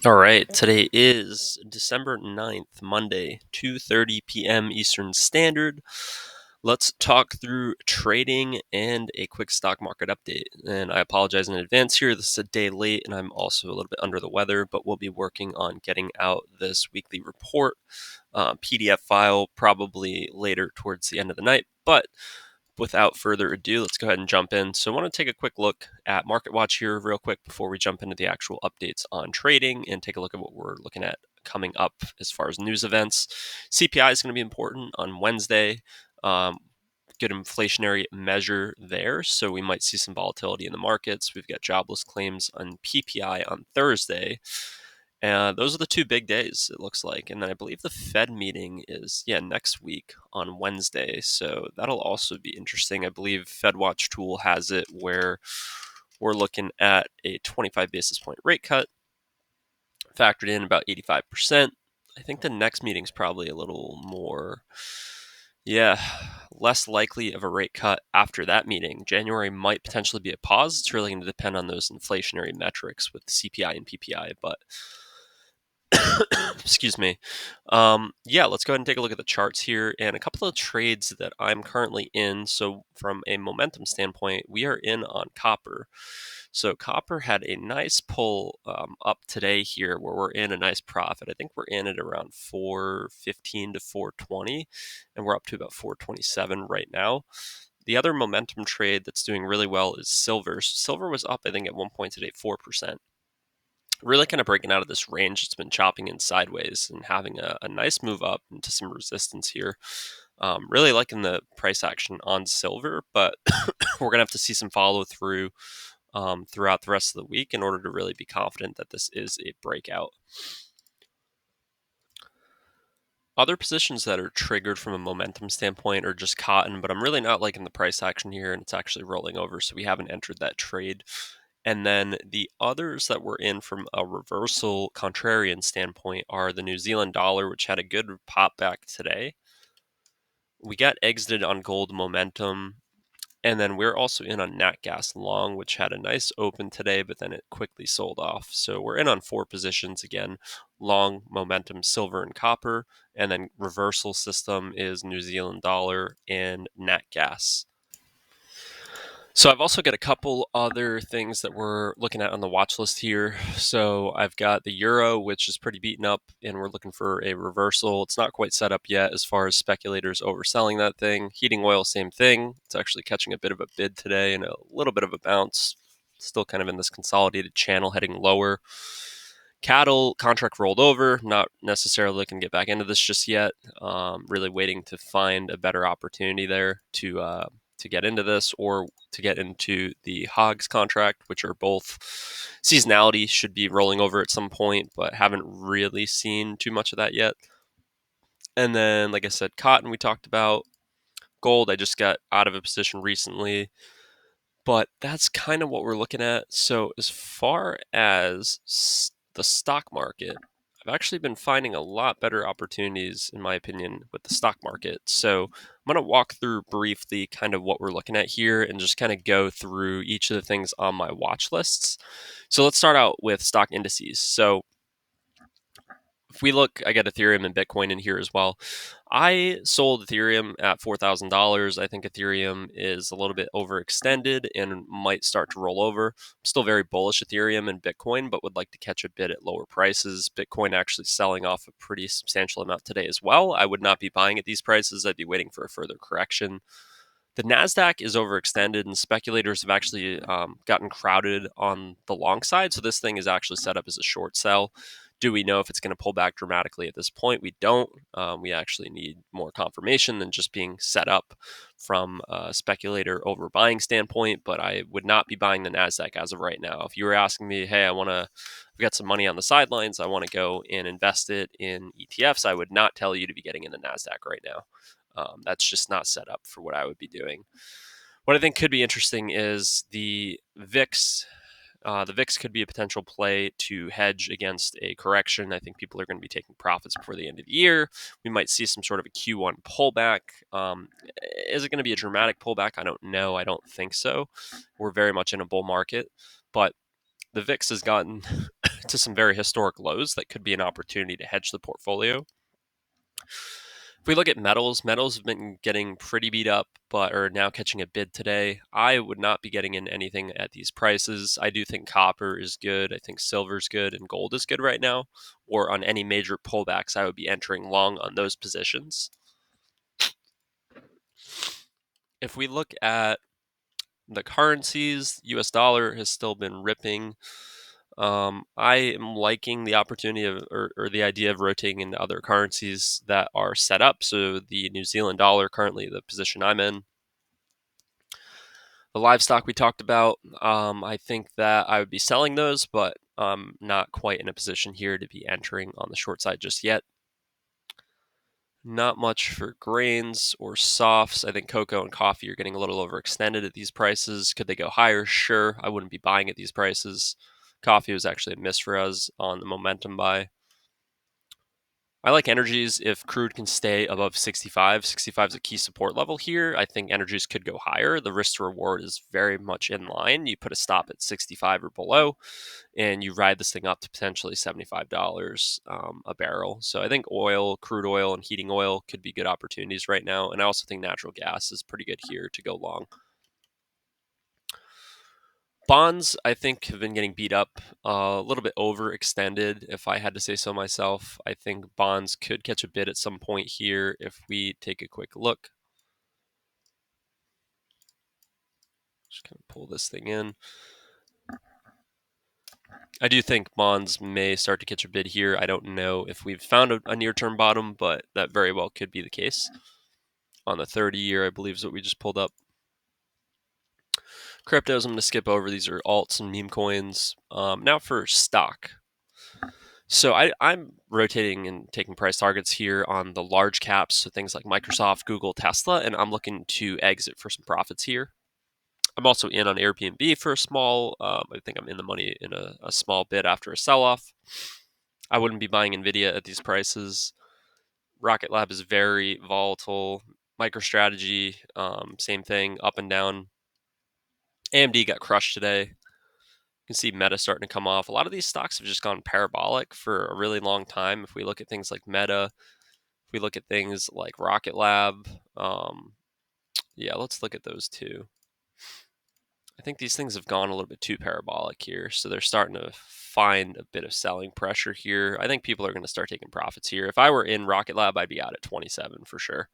All right, today is December 9th, Monday, 2:30 p.m. Eastern Standard. Let's talk through trading and a quick stock market update. And I apologize in advance here. This is a day late and I'm also a little bit under the weather, but we'll be working on getting out this weekly report PDF file probably later towards the end of the night. But without further ado, let's go ahead and jump in. So I want to take a quick look at MarketWatch here real quick before we jump into the actual updates on trading and take a look at what we're looking at coming up as far as news events. CPI is going to be important on Wednesday. Good inflationary measure there, so we might see some volatility in the markets. We've got jobless claims on PPI on Thursday. Those are the two big days, it looks like. And then I believe the Fed meeting is, next week on Wednesday. So that'll also be interesting. I believe FedWatch Tool has it where we're looking at a 25 basis point rate cut, factored in about 85%. I think the next meeting's probably a little more, yeah, less likely of a rate cut after that meeting. January might potentially be a pause. It's really going to depend on those inflationary metrics with CPI and PPI, but excuse me. Let's go ahead and take a look at the charts here and a couple of trades that I'm currently in. So, from a momentum standpoint, we are in on copper. So, copper had a nice pull up today here where we're in a nice profit. I think we're in at around 415 to 420, and we're up to about 427 right now. The other momentum trade that's doing really well is silver. So silver was up, I think, at one point today, 4%. Really kind of breaking out of this range. It's been chopping in sideways and having a nice move up into some resistance here. Really liking the price action on silver, but we're going to have to see some follow through throughout the rest of the week in order to really be confident that this is a breakout. Other positions that are triggered from a momentum standpoint are just cotton, but I'm really not liking the price action here, and it's actually rolling over, so we haven't entered that trade. And then the others that we're in from a reversal contrarian standpoint are the New Zealand dollar, which had a good pop back today. We got exited on gold momentum. And then we're also in on Nat Gas Long, which had a nice open today, but then it quickly sold off. So we're in on four positions again: long, momentum, silver, and copper. And then reversal system is New Zealand dollar and Nat Gas. So I've also got a couple other things that we're looking at on the watch list here. So I've got the euro, which is pretty beaten up, and we're looking for a reversal. It's not quite set up yet as far as speculators overselling that thing. Heating oil, same thing. It's actually catching a bit of a bid today and a little bit of a bounce. Still kind of in this consolidated channel heading lower. Cattle contract rolled over. Not necessarily looking to get back into this just yet. Really waiting to find a better opportunity there to get into this or to get into the hogs contract, which are both seasonality, should be rolling over at some point, but haven't really seen too much of that yet. And then, like I said, cotton we talked about. Gold, I just got out of a position recently, but that's kind of what we're looking at. So, as far as the stock market, I've actually been finding a lot better opportunities, in my opinion, with the stock market. So, I'm going to walk through briefly kind of what we're looking at here and just kind of go through each of the things on my watch lists. So, let's start out with stock indices. So, if we look, I got Ethereum and Bitcoin in here as well. I sold Ethereum at $4,000. I think Ethereum is a little bit overextended and might start to roll over. I'm still very bullish Ethereum and Bitcoin, but would like to catch a bit at lower prices. Bitcoin actually selling off a pretty substantial amount today as well. I would not be buying at these prices. I'd be waiting for a further correction. The NASDAQ is overextended, and speculators have actually gotten crowded on the long side. So this thing is actually set up as a short sell. Do we know if it's going to pull back dramatically at this point? We don't. We actually need more confirmation than just being set up from a speculator overbuying standpoint. But I would not be buying the NASDAQ as of right now. If you were asking me, hey, I've got some money on the sidelines, I want to go and invest it in ETFs, I would not tell you to be getting in the NASDAQ right now. That's just not set up for what I would be doing. What I think could be interesting is the VIX. The VIX could be a potential play to hedge against a correction. I think people are going to be taking profits before the end of the year. We might see some sort of a Q1 pullback. Is it going to be a dramatic pullback? I don't know. I don't think so. We're very much in a bull market, but the VIX has gotten to some very historic lows that could be an opportunity to hedge the portfolio. If we look at metals, metals have been getting pretty beat up, but are now catching a bid today. I would not be getting in anything at these prices. I do think copper is good. I think silver is good and gold is good right now. Or on any major pullbacks, I would be entering long on those positions. If we look at the currencies, US dollar has still been ripping. I am liking the opportunity of, or the idea of rotating into other currencies that are set up. So the New Zealand dollar, currently the position I'm in. The livestock we talked about, I think that I would be selling those, but I'm not quite in a position here to be entering on the short side just yet. Not much for grains or softs. I think cocoa and coffee are getting a little overextended at these prices. Could they go higher? Sure. I wouldn't be buying at these prices. Coffee was actually a miss for us on the momentum buy. I like energies if crude can stay above 65. 65 is a key support level here. I think energies could go higher. The risk to reward is very much in line. You put a stop at 65 or below, and you ride this thing up to potentially $75 a barrel. So I think oil, crude oil, and heating oil could be good opportunities right now. And I also think natural gas is pretty good here to go long. Bonds, I think, have been getting beat up, a little bit overextended, if I had to say so myself. I think bonds could catch a bid at some point here if we take a quick look. Just kind of pull this thing in. I do think bonds may start to catch a bid here. I don't know if we've found a near-term bottom, but that very well could be the case. On the 30-year, I believe is what we just pulled up. Cryptos, I'm going to skip over. These are alts and meme coins. Now for stock. So I'm rotating and taking price targets here on the large caps, so things like Microsoft, Google, Tesla, and I'm looking to exit for some profits here. I'm also in on Airbnb for a small, I think I'm in the money in a small bit after a sell-off. I wouldn't be buying NVIDIA at these prices. Rocket Lab is very volatile. MicroStrategy, same thing, up and down. AMD got crushed today. You can see Meta starting to come off. A lot of these stocks have just gone parabolic for a really long time. If we look at things like Meta, if we look at things like Rocket Lab, yeah, let's look at those two. I think these things have gone a little bit too parabolic here, so they're starting to find a bit of selling pressure here. I think people are going to start taking profits here. If I were in Rocket Lab, I'd be out at 27 for sure.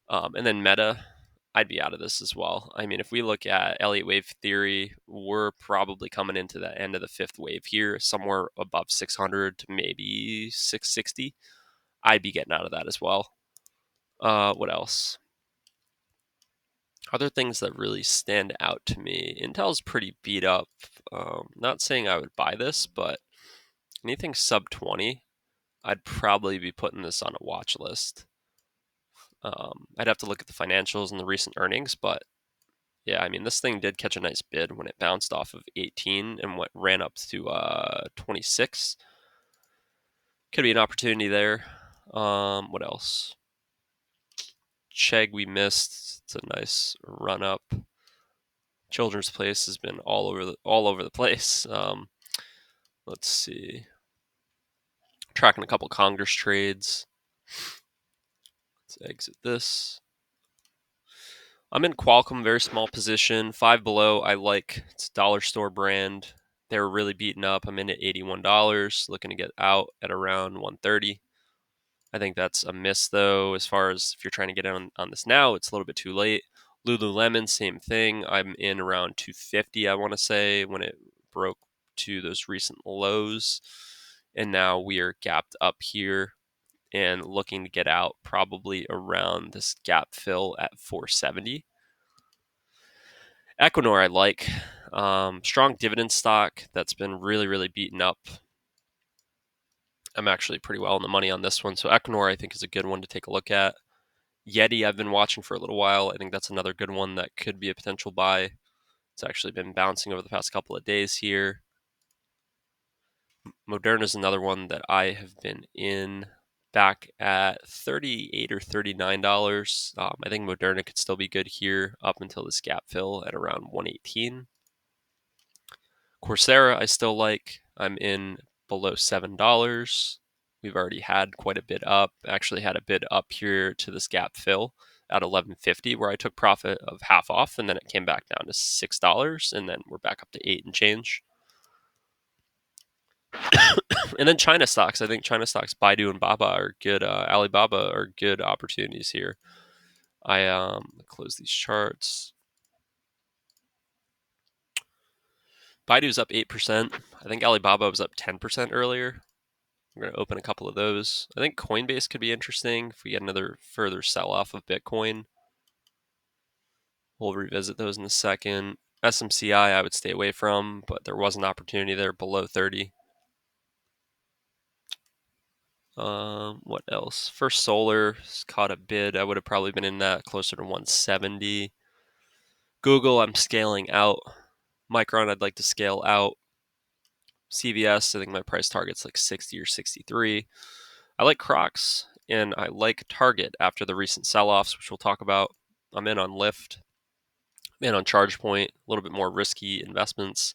And then Meta, I'd be out of this as well. I mean, if we look at Elliott wave theory, we're probably coming into the end of the fifth wave here, somewhere above 600 to maybe 660. I'd be getting out of that as well. What else? Other things that really stand out to me. Intel's pretty beat up. Not saying I would buy this, but anything sub 20, I'd probably be putting this on a watch list. I'd have to look at the financials and the recent earnings, but yeah, I mean, this thing did catch a nice bid when it bounced off of 18 and ran up to 26. Could be an opportunity there. What else? Chegg we missed. It's a nice run up. Children's Place has been all over the place. Let's see. Tracking a couple Congress trades. Let's exit this. I'm in Qualcomm, very small position, 5 below. I like it's a dollar store brand. They were really beaten up. I'm in at $81, looking to get out at around 130. I think that's a miss though, as far as if you're trying to get in on this now, it's a little bit too late. Lululemon, same thing. I'm in around 250, I want to say, when it broke to those recent lows. And now we are gapped up here and looking to get out probably around this gap fill at 470. Equinor, I like. Strong dividend stock that's been really, really beaten up. I'm actually pretty well in the money on this one. So Equinor, I think, is a good one to take a look at. Yeti, I've been watching for a little while. I think that's another good one that could be a potential buy. It's actually been bouncing over the past couple of days here. Moderna is another one that I have been in back at $38 or $39. I think Moderna could still be good here up until this gap fill at around 118. Coursera, I still like. I'm in below $7. We've already had quite a bid up. Actually had a bid up here to this gap fill at 11.50 where I took profit of half off, and then it came back down to $6, and then we're back up to 8 and change. And then China stocks. I think China stocks, Baidu and Baba are good. Alibaba are good opportunities here. I close these charts. Baidu's up 8%. I think Alibaba was up 10% earlier. We're going to open a couple of those. I think Coinbase could be interesting if we get another further sell-off of Bitcoin. We'll revisit those in a second. SMCI I would stay away from, but there was an opportunity there below 30. What else? First Solar caught a bid. I would have probably been in that closer to 170. Google, I'm scaling out. Micron, I'd like to scale out. CVS, I think my price target's like 60 or 63. I like Crocs, and I like Target after the recent sell-offs, which we'll talk about. I'm in on Lyft, I'm in on ChargePoint, a little bit more risky investments.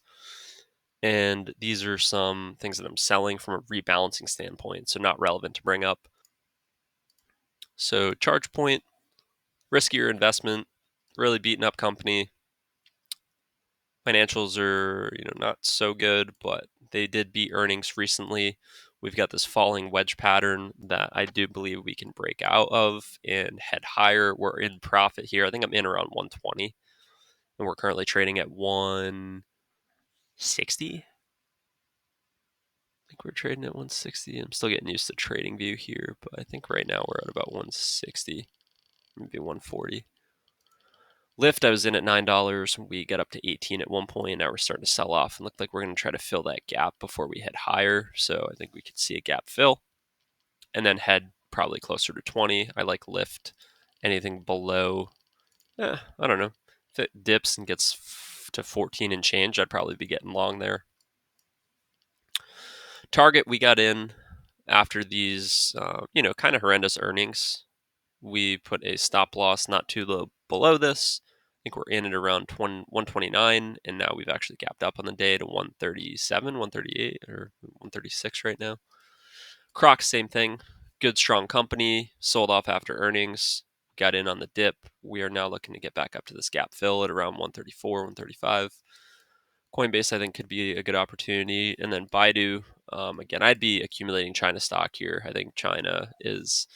And these are some things that I'm selling from a rebalancing standpoint, so not relevant to bring up. So ChargePoint, riskier investment, really beaten up company. Financials are, not so good, but they did beat earnings recently. We've got this falling wedge pattern that I do believe we can break out of and head higher. We're in profit here. I think I'm in around 120, and we're currently trading at 160. I think we're trading at 160. I'm still getting used to trading view here, but I think right now we're at about 160, maybe 140. Lyft, I was in at $9. We got up to 18 at one point. Now we're starting to sell off and look like we're going to try to fill that gap before we head higher. So I think we could see a gap fill and then head probably closer to 20. I like Lyft. Anything below, I don't know. If it dips and gets to 14 and change, I'd probably be getting long there. Target, we got in after these, kind of horrendous earnings. We put a stop loss not too low below this. I think we're in at around 129, and now we've actually gapped up on the day to 137, 138, or 136 right now. Crocs, same thing. Good, strong company. Sold off after earnings. Got in on the dip. We are now looking to get back up to this gap fill at around 134, 135. Coinbase, I think, could be a good opportunity. And then Baidu, again, I'd be accumulating China stock here. I think China is,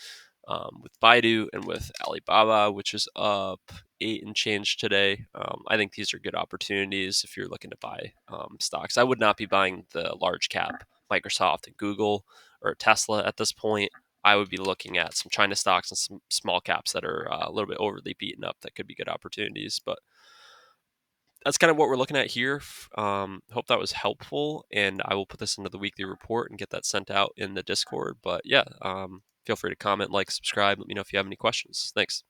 with Baidu and with Alibaba, which is up 8 and change today. I think these are good opportunities if you're looking to buy stocks. I would not be buying the large cap Microsoft and Google or Tesla at this point. I would be looking at some China stocks and some small caps that are a little bit overly beaten up that could be good opportunities. But that's kind of what we're looking at here. Hope that was helpful, and I will put this into the weekly report and get that sent out in the Discord. But yeah, feel free to comment, like, subscribe. Let me know if you have any questions. Thanks.